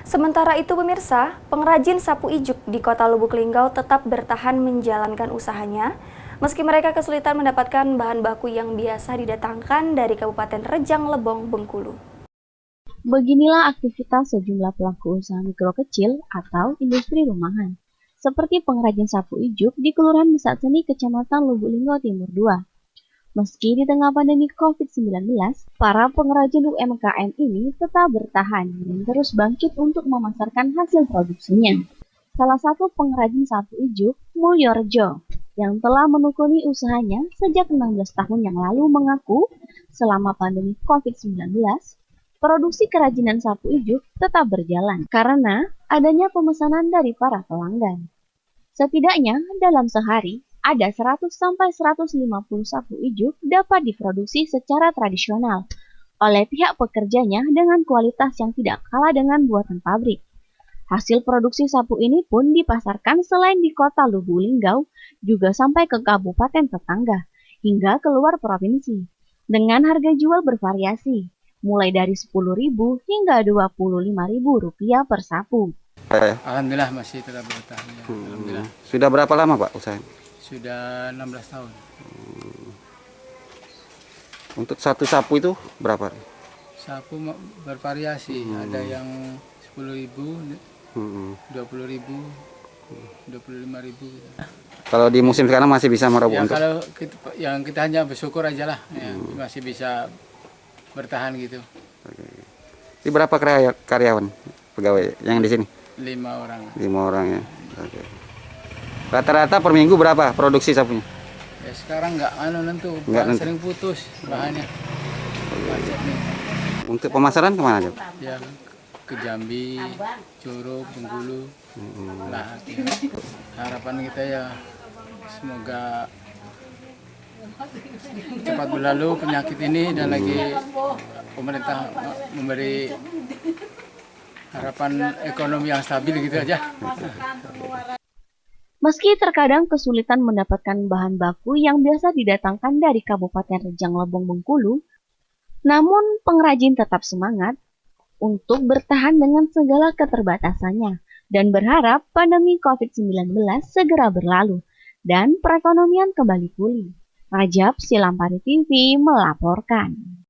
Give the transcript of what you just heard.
Sementara itu pemirsa, pengrajin sapu ijuk di Kota Lubuk Linggau tetap bertahan menjalankan usahanya meski mereka kesulitan mendapatkan bahan baku yang biasa didatangkan dari Kabupaten Rejang Lebong, Bengkulu. Beginilah aktivitas sejumlah pelaku usaha mikro kecil atau industri rumahan, seperti pengrajin sapu ijuk di Kelurahan Mesat Seni, Kecamatan Lubuk Linggau Timur 2. Meski di tengah pandemi COVID-19, para pengrajin UMKM ini tetap bertahan dan terus bangkit untuk memasarkan hasil produksinya. Salah satu pengrajin sapu ijuk, Mulyorjo, yang telah menekuni usahanya sejak 16 tahun yang lalu mengaku selama pandemi COVID-19, produksi kerajinan sapu ijuk tetap berjalan karena adanya pemesanan dari para pelanggan. Setidaknya dalam sehari, ada 100 sampai 150 sapu ijuk dapat diproduksi secara tradisional oleh pihak pekerjanya dengan kualitas yang tidak kalah dengan buatan pabrik. Hasil produksi sapu ini pun dipasarkan selain di Kota Lubuk Linggau, juga sampai ke kabupaten tetangga, hingga keluar provinsi. Dengan harga jual bervariasi, mulai dari Rp10.000 hingga Rp25.000 per sapu. Alhamdulillah masih tetap bertahan. Ya. Alhamdulillah. Sudah berapa lama Pak usahanya? Sudah 16 tahun. Untuk satu sapu itu berapa? Sapu bervariasi, ada yang 10.000, 20.000, 25.000. Gitu. Kalau di musim sekarang masih bisa meraup Ya, untuk? kalau kita hanya bersyukur aja lah, ya, masih bisa bertahan gitu. Ini berapa karyawan pegawai yang di sini? 5 orang. 5 orang ya. Oke. Rata-rata per minggu berapa produksi sapunya? Ya sekarang nggak nentu, sering putus bahannya. Macet nih. Untuk pemasaran kemana aja? Ya ke Jambi, Curug, Bengkulu, Lahat. Ya. Harapan kita ya semoga cepat berlalu penyakit ini dan lagi pemerintah memberi harapan ekonomi yang stabil gitu aja. Meski terkadang kesulitan mendapatkan bahan baku yang biasa didatangkan dari Kabupaten Rejang Lebong, Bengkulu, namun pengrajin tetap semangat untuk bertahan dengan segala keterbatasannya dan berharap pandemi COVID-19 segera berlalu dan perekonomian kembali pulih. Rajab Silampari TV melaporkan.